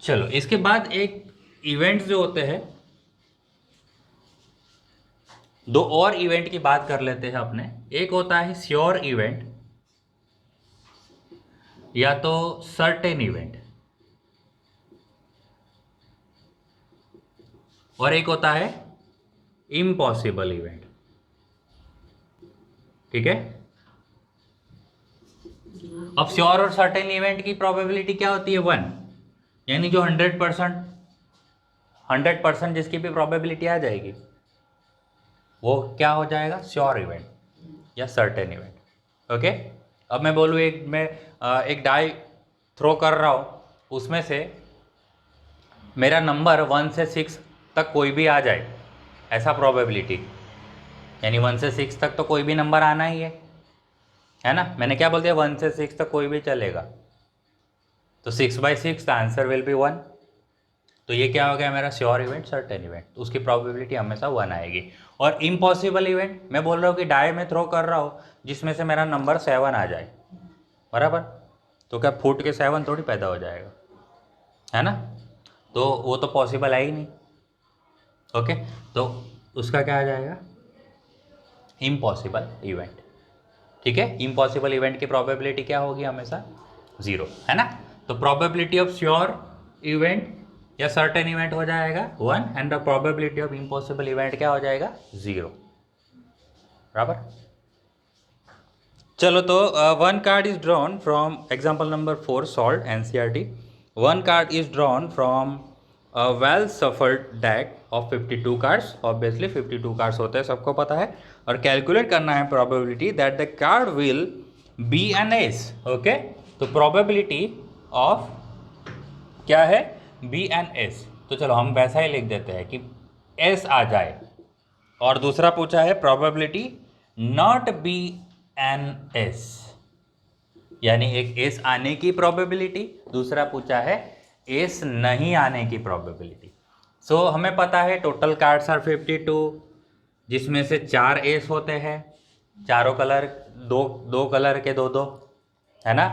चलो इसके बाद एक इवेंट्स जो होते हैं, दो और इवेंट की बात कर लेते हैं अपने। एक होता है श्योर इवेंट या तो सर्टेन इवेंट, और एक होता है इम्पॉसिबल इवेंट। ठीक है। अब श्योर और सर्टेन इवेंट की प्रोबेबिलिटी क्या होती है? 1। यानी जो 100% जिसकी भी प्रोबेबिलिटी आ जाएगी वो क्या हो जाएगा? श्योर इवेंट या सर्टेन इवेंट। ओके। अब मैं बोलूँ एक डाई थ्रो कर रहा हूँ, उसमें से मेरा नंबर 1 से 6 तक कोई भी आ जाए, ऐसा प्रोबेबिलिटी, यानी 1 से 6 तक तो कोई भी नंबर आना ही है ना। मैंने क्या बोल दिया? 1 से 6 तक कोई भी चलेगा, तो 6/6 द आंसर विल बी 1। तो ये क्या हो गया मेरा? Sure event, certain event. उसकी प्रोबेबिलिटी हमेशा 1 आएगी। और इम्पॉसिबल इवेंट, मैं बोल रहा हूँ कि डाई में थ्रो कर रहा हूँ जिसमें से मेरा नंबर 7 आ जाए, बराबर। तो क्या फूट के 7 थोड़ी पैदा हो जाएगा, है ना। तो वो तो पॉसिबल है ही नहीं। ओके। तो उसका क्या आ जाएगा? Impossible event. ठीक है। इम्पॉसिबल इवेंट की प्रोबेबिलिटी क्या होगी? हमेशा 0, है ना। तो प्रोबेबिलिटी ऑफ श्योर इवेंट या सर्टेन इवेंट हो जाएगा 1 and the probability of impossible event क्या हो जाएगा? 0, बराबर। चलो तो 1 card is drawn from example number 4 solve NCERT. 1 card is drawn from well shuffled deck of 52 cards. Obviously 52 cards होते हैं, सबको पता है। और कैलकुलेट करना है probability that the card will be an ace. Okay. तो प्रोबेबिलिटी ऑफ क्या है? Be an ace. तो चलो हम वैसा ही लिख देते हैं कि एस आ जाए। और दूसरा पूछा है probability not be an ace, यानी एक एस आने की प्रोबेबिलिटी, दूसरा पूछा है एस नहीं आने की प्रोबेबिलिटी। सो हमें पता है टोटल कार्ड्स आर 52, जिसमें से 4 एस होते हैं, चारों कलर, दो दो कलर के दो दो, है ना।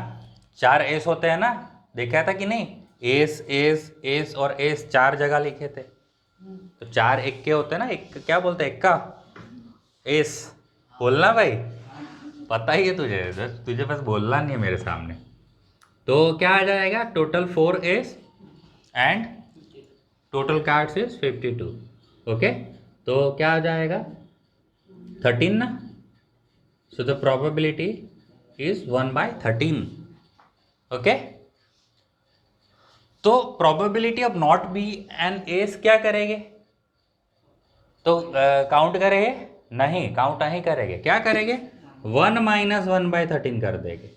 4 एस होते हैं ना, देखा था कि नहीं? एस एस एस और एस 4 जगह लिखे थे। तो 4 इक्के होते हैं ना, एक क्या बोलते हैं? इक्का एस बोलना भाई, पता ही है तुझे, तुझे बस बोलना नहीं है मेरे सामने। तो क्या आ जाएगा? Total 4 ace and total cards is 52। Okay. तो क्या आ जाएगा? 13 ना। So the probability is 1/13। Okay. तो probability of not be an ace क्या करेंगे? तो काउंट करेंगे? नहीं, काउंट नहीं करेंगे। क्या करेंगे? 1 - 1/13 कर देंगे।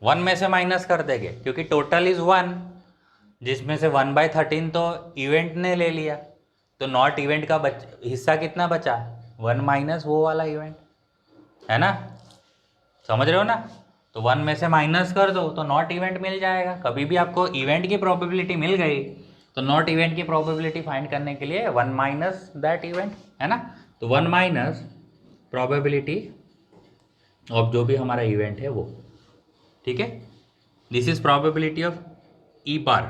1 में से माइनस कर देंगे, क्योंकि टोटल इज 1, जिसमें से 1/13 तो इवेंट ने ले लिया। तो नॉट इवेंट का हिस्सा कितना बचा? 1 माइनस वो वाला इवेंट, है ना। समझ रहे हो ना। तो 1 में से माइनस कर दो तो नॉट इवेंट मिल जाएगा। कभी भी आपको इवेंट की प्रोबेबिलिटी मिल गई तो नॉट इवेंट की प्रोबेबिलिटी फाइंड करने के लिए 1 माइनस दैट इवेंट, है ना। तो 1 माइनस प्रोबेबिलिटी ऑफ जो भी हमारा इवेंट है वो। ठीक है। दिस इज प्रोबेबिलिटी ऑफ ई बार,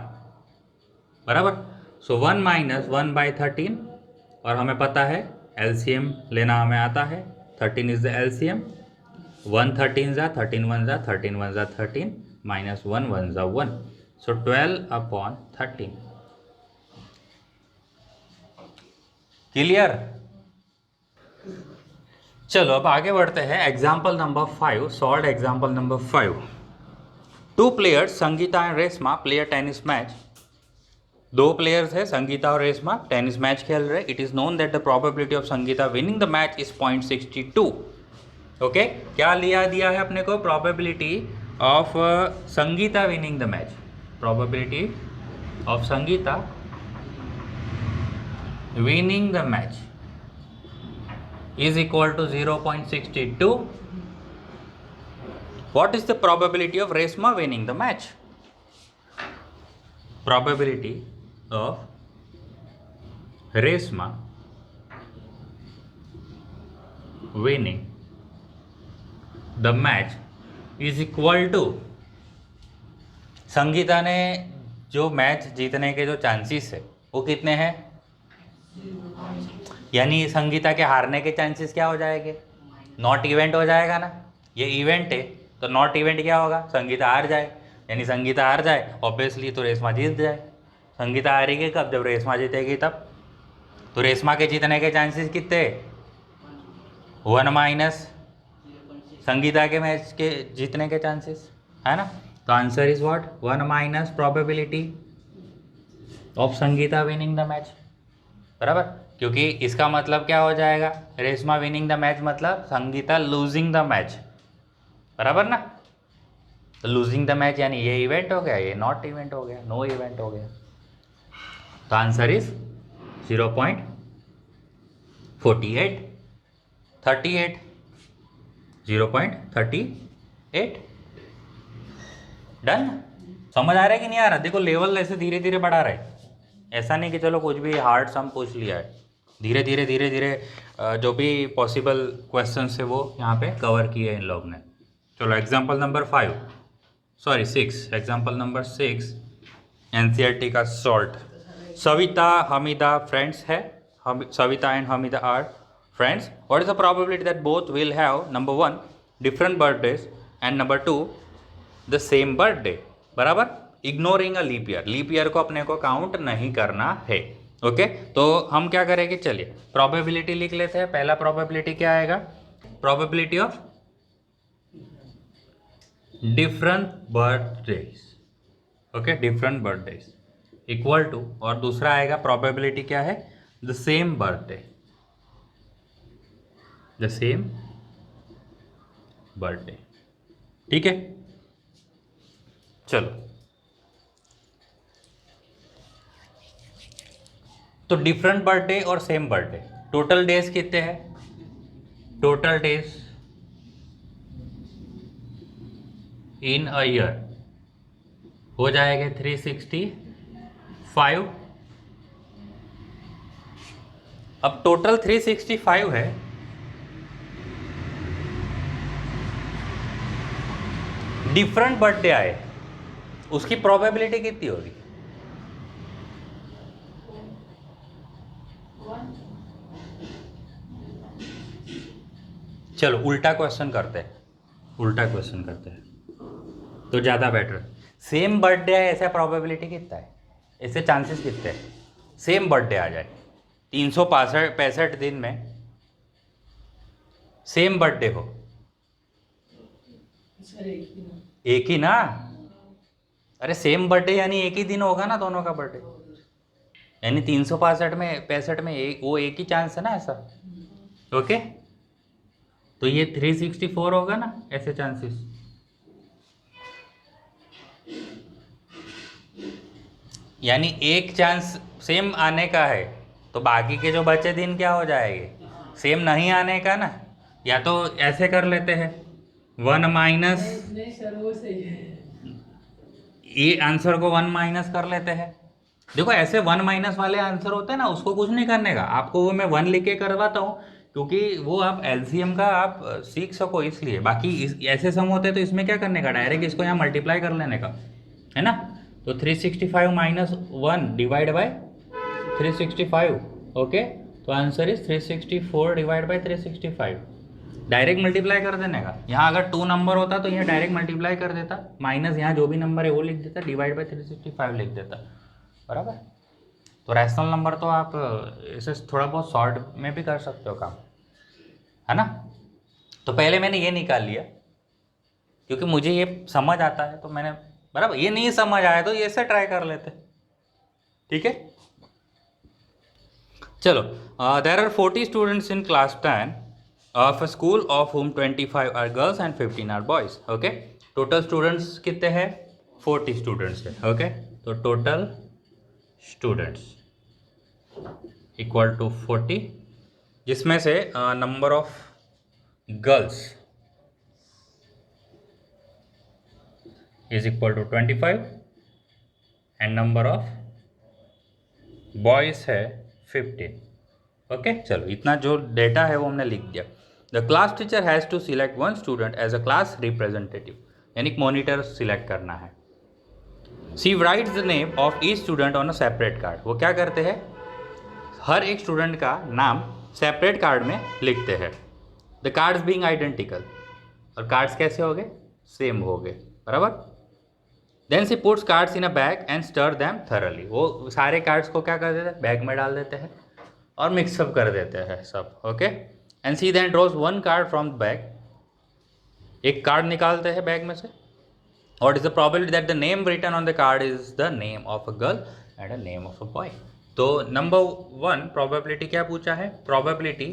बराबर। सो 1 - 1/13, और हमें पता है एलसीएम लेना हमें आता है। 13 इज द एलसीएम। 1 13 जा 13 1 जा 13 1 जा 13 माइनस 1 1 जा 1, सो 12/13। क्लियर। चलो अब आगे बढ़ते हैं। Example number 5 solve example number 5। 2 players Sangeeta and Reshma play tennis match. 2 players है, संगीता और रेशमा टेनिस मैच खेल रहे। It is known that the probability of Sangeeta winning the match is 0.62। Okay. क्या दिया है अपने को? Probability of Sangeeta winning the match. Probability of Sangeeta winning the match is equal to 0.62. What is the probability of Reshma winning the match? Probability of Reshma winning the match is equal to Sangeeta ने जो match जीतने के जो chances है वो कितने हैं, यानी संगीता के हारने के चांसेस क्या हो जाएंगे, नॉट इवेंट हो जाएगा ना, ये इवेंट है तो नॉट इवेंट क्या होगा, संगीता हार जाए, यानी संगीता हार जाए ऑब्वियसली तो रेशमा जीत जाए। संगीता हारेगी कब, जब रेशमा जीतेगी तब। तो रेशमा के जीतने के चांसेस कितने, 1 माइनस संगीता के मैच के जीतने के चांसेस, है ना। तो answer is what, 1 minus probability of Sangeeta winning the match, बराबर। क्योंकि इसका मतलब क्या हो जाएगा, रेशमा विनिंग द मैच मतलब संगीता लूजिंग द मैच, बराबर ना। तो लूजिंग द मैच यानी ये इवेंट हो गया, ये नॉट इवेंट हो गया, नो इवेंट हो गया। तो आंसर इज 0.48 38 0.38। डन। समझ आ रहा है कि नहीं आ रहा, देखो लेवल ऐसे धीरे धीरे बढ़ा रहे, ऐसा नहीं कि चलो कुछ भी हार्ड सम पूछ लिया है, धीरे धीरे जो भी पॉसिबल क्वेश्चंस है वो यहाँ पे कवर किए इन लोग ने। चलो example number 6, example number 6 NCERT का सॉल्ट। सविता हमीदा फ्रेंड्स है, Savita and Hamida are friends. What is the probability that both will have number 1 different birthdays and number 2 the same birthday, बराबर। इग्नोरिंग अ लीप ईयर को अपने को काउंट नहीं करना है। Okay तो हम क्या करेंगे, चलिए प्रोबेबिलिटी लिख लेते हैं। पहला प्रोबेबिलिटी क्या आएगा, probability of different birthdays, okay different birthdays equal to, और दूसरा आएगा प्रोबेबिलिटी क्या है, the same birthday, the same birthday. ठीक है, चलो तो डिफरेंट बर्थडे और सेम बर्थडे, टोटल डेज कितने हैं, total days in a year हो जाएगा 365। अब टोटल 365 है, डिफरेंट बर्थडे आए, उसकी प्रोबेबिलिटी कितनी होगी, चलो उल्टा क्वेश्चन करते हैं, तो ज़्यादा बेटर। सेम बर्थडे है, ऐसा प्रोबेबिलिटी कितना है, ऐसे चांसेस कितने हैं सेम बर्थडे आ जाए, 365 दिन में सेम बर्थडे हो, एक ही ना, अरे सेम बर्थडे यानी एक ही दिन होगा ना दोनों का बर्थडे, यानी 365 में एक ही चांस है ना ऐसा। ओके तो ये 364 होगा ना ऐसे चांसेस, यानी एक चांस सेम आने का है, तो बाकी के जो बचे दिन क्या हो जाएंगे, सेम नहीं आने का ना। या तो ऐसे कर लेते हैं 1 माइनस, ये आंसर को 1 माइनस कर लेते हैं। देखो ऐसे 1 माइनस वाले आंसर होते हैं ना, उसको कुछ नहीं करने का, आपको वो मैं 1 लिख के करवाता हूँ क्योंकि वो आप एलसीएम का आप सीख सको इसलिए। बाकी ऐसे सम होते हैं तो इसमें क्या करने का, डायरेक्ट इसको यहाँ मल्टीप्लाई कर लेने का, है ना। तो 365 माइनस 1 डिवाइड बाय 365, ओके तो answer is 364 divide by 365, direct multiply कर देने का। यहाँ अगर 2 नंबर होता तो यहाँ डायरेक्ट मल्टीप्लाई कर देता, माइनस यहाँ जो भी नंबर है वो लिख देता, डिवाइड बाय 365 लिख देता, बराबर। तो रैशनल नंबर तो आप इसे थोड़ा बहुत शॉर्ट में भी कर सकते हो काम, है ना। तो पहले मैंने ये निकाल लिया क्योंकि मुझे ये समझ आता है, तो मैंने बराबर, ये नहीं समझ आया तो ये से ट्राई कर लेते, ठीक है। चलो there are 40 students in class 10 of a school of whom 25 are girls and 15 are boys. Okay total students कितने हैं, 40 स्टूडेंट्स है। ओके तो टोटल स्टूडेंट्स इक्वल टू 40, जिसमें से number of girls is equal to 25 and number of boys है 15। Okay चलो इतना जो डेटा है वो हमने लिख दिया। The class teacher has to select 1 student as a class representative, यानी मॉनिटर सिलेक्ट करना है। She writes the name of each student on a separate card. वो क्या करते हैं, हर एक स्टूडेंट का नाम सेपरेट कार्ड में लिखते हैं। द कार्ड्स बीइंग आइडेंटिकल, और कार्ड्स कैसे हो गए, सेम हो गए, बराबर। Then she puts cards in a bag and stir them thoroughly. वो सारे कार्ड्स को क्या कर देते हैं, बैग में डाल देते हैं और मिक्सअप कर देते हैं सब, okay. And she then draws one card from the bag, एक कार्ड निकालते हैं बैग में से। और is the probability that the name written on the card is the name of a girl and a name of a boy. तो number 1 probability क्या पूछा है, probability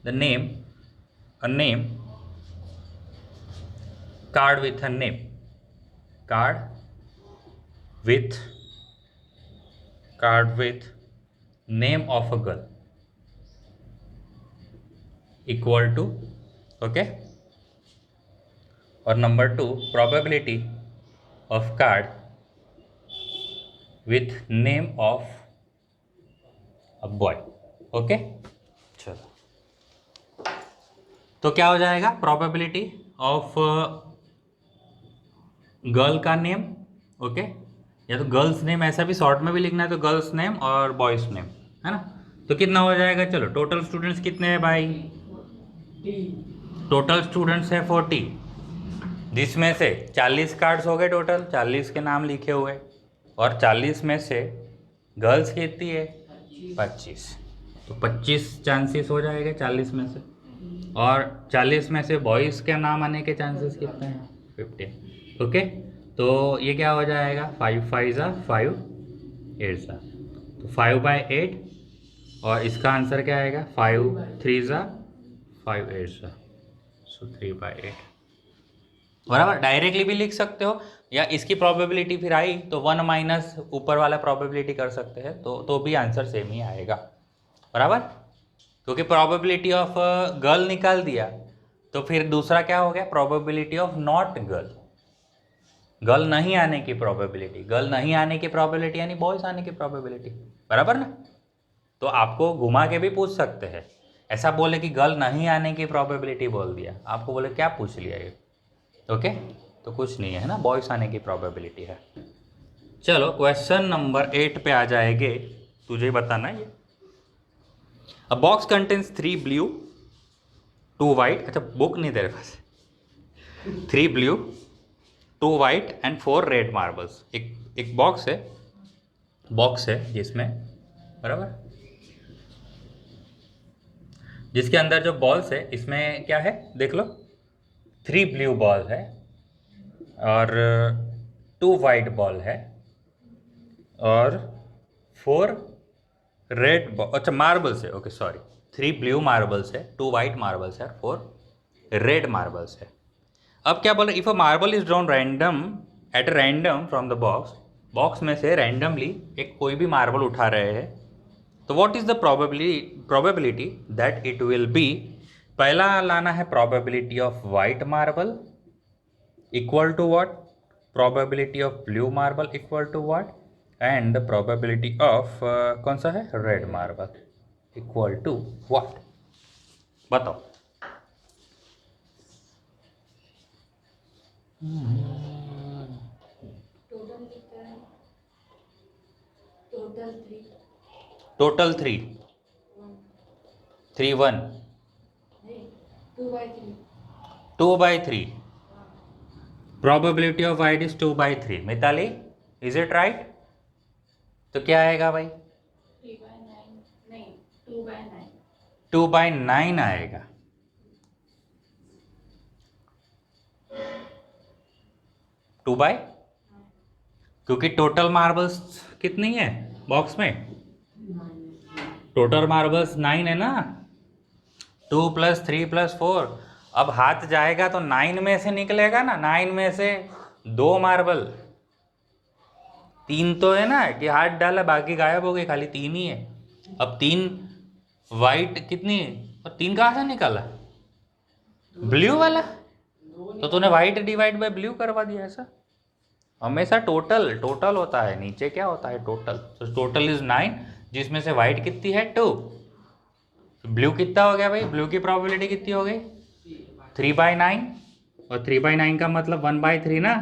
the name, a name, card with a name, card with name of a girl equal to, okay। और number 2 probability of card with name of a boy, okay। चलो तो क्या हो जाएगा, probability of गर्ल का name, okay, या तो girls name, ऐसा भी शॉर्ट में भी लिखना है तो गर्ल्स नेम और बॉयज नेम, है ना। तो कितना हो जाएगा, चलो टोटल स्टूडेंट्स कितने हैं भाई, टोटल स्टूडेंट्स है 40, जिसमें से 40 कार्ड्स हो गए टोटल, 40 के नाम लिखे हुए, और 40 में से गर्ल्स कितनी है 25, तो 25 चांसेस हो जाएगा 40 में से, और 40 में से बॉयज़ के नाम आने के चांसेस कितने हैं 15, ओके। तो ये क्या हो जाएगा, 5 5 ज़ा 5 8 ज़ा, तो 5/8, और इसका आंसर क्या आएगा, 5 3 ज़ा 5 8 ज़ा, सो 3/8, बराबर। डायरेक्टली भी लिख सकते हो, या इसकी प्रोबेबिलिटी फिर आई तो 1 माइनस ऊपर वाला प्रोबेबिलिटी कर सकते हैं, तो भी आंसर सेम ही आएगा, बराबर। क्योंकि प्रोबेबिलिटी ऑफ गर्ल निकाल दिया, तो फिर दूसरा क्या हो गया, probability of not girl, girl नहीं आने की प्रोबेबिलिटी, गर्ल नहीं आने की प्रोबेबिलिटी यानी बॉयज आने की प्रोबेबिलिटी, बराबर ना। तो आपको घुमा के भी पूछ सकते हैं, ऐसा बोले कि गर्ल नहीं आने की प्रोबेबिलिटी बोल दिया, आपको बोले क्या पूछ लिया ये, ओके। तो कुछ नहीं है ना, बॉयज आने की प्रोबेबिलिटी है। चलो क्वेश्चन नंबर 8 पे आ जाएंगे, तुझे बताना ये। अ बॉक्स कंटेन्स 3 ब्लू 2 वाइट, अच्छा बुक नहीं तेरे पास, 3 blue 2 white and 4 red marbles. एक बॉक्स है जिसमें, बराबर, जिसके अंदर जो बॉल्स है, इसमें क्या है देख लो, 3 ब्लू बॉल है और 2 वाइट बॉल है और 4 रेड बॉल, अच्छा मार्बल्स है, ओके सॉरी, 3 ब्लू मार्बल्स है, 2 वाइट मार्बल्स है, 4 रेड मार्बल्स है। अब क्या बोल रहे, if a marble is drawn random at random from the box में से रैंडमली एक कोई भी मार्बल उठा रहे हैं, तो what is the probability that it will be, पहला लाना है probability of white marble equal to what, probability of blue marble equal to what, and the probability of कौन सा है, red marble equal to what, बताओ। Total 3 3 1 2/3, probability of white is 2/3। Mitali, is it right? तो क्या आएगा भाई, 2/9 आएगा, 2/, क्योंकि टोटल मार्बल्स कितनी है बॉक्स में, टोटल मार्बल्स 9 है ना, 2 + 3 + 4, अब हाथ जाएगा तो 9 में से निकलेगा ना, 9 में से 2 मार्बल, 3 तो है ना कि हाथ डाला बाकी गायब हो गई, खाली 3 ही है। अब 3 वाइट कितनी है, और 3 कहाँ से निकाला, ब्लू वाला, तो तूने वाइट डिवाइड बाय ब्लू करवा दिया ऐसा। हमेशा टोटल होता है, नीचे क्या होता है टोटल, तो टोटल इज 9, जिसमें से वाइट कितनी है 2, ब्लू कितना हो गया भाई, ब्लू की प्रोबेबिलिटी कितनी हो गई 3/9, और 3/9 का मतलब 1/3 ना,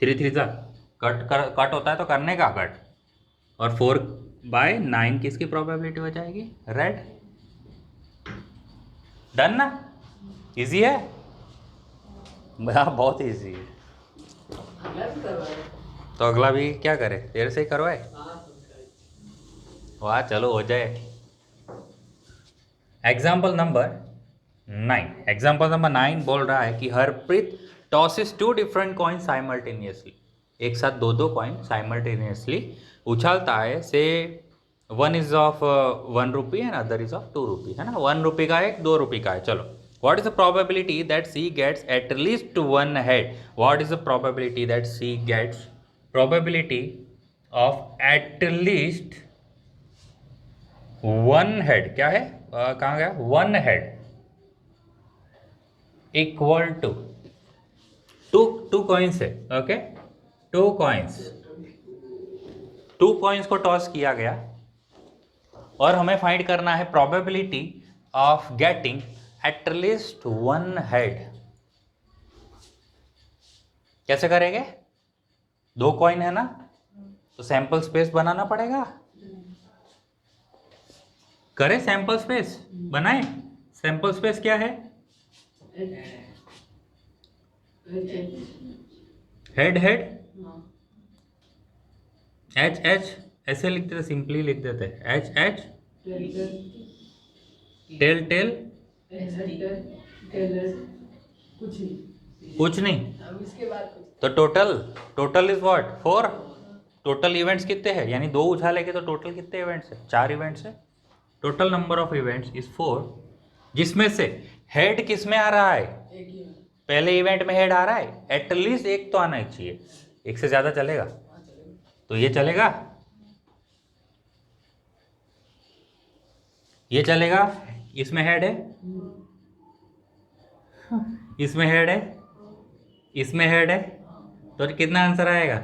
3 3 जा कट होता है तो करने का कट, और 4/9 किसकी प्रोबेबिलिटी हो जाएगी? रेड। डन ना? इजी है बहुत इजी है। तो अगला भी क्या करे, तेरे से ही करवाए? वाह चलो हो जाए। एग्जाम्पल नंबर 9 बोल रहा है कि Harpreet tosses 2 different coin simultaneously. एक साथ दो कॉइन साइमल्टेनियसली उछालता है। से 1 is of 1 rupee and other is of 2 रुपी, है ना? 1 रुपी का एक, 2 रुपी का है। चलो, what is the probability that she gets at least 1 head? What is the probability that she gets, probability of at least 1 head क्या है? कहाँ गया? 1 head equal to two coins है। ओके, 2 कॉइन्स को टॉस किया गया और हमें फाइंड करना है probability of getting at least 1 head. कैसे करेंगे? 2 कॉइन है ना, तो सैंपल स्पेस बनाना पड़ेगा। करें सैंपल स्पेस, बनाए। सैंपल स्पेस क्या है? हेड हेड, एच एच, ऐसे लिख देते, सिंपली लिख देते एच एच, टेल टेल, कुछ नहीं। तो total is what? 4। Total events कितने हैं? यानी 2 उछालेंगे तो टोटल कितने इवेंट्स है? 4 इवेंट्स है। Total number of events is 4, जिसमें से हेड किस में आ रहा है? पहले इवेंट में हेड आ रहा है, एटलीस्ट एक तो आना ही चाहिए। एक से ज्यादा चलेगा? तो ये चलेगा, ये चलेगा। इसमें हेड है, इसमें हेड है, इसमें हेड है, तो कितना आंसर आएगा?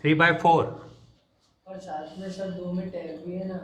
3/4। और साथ में सर 2 में टैग भी है ना।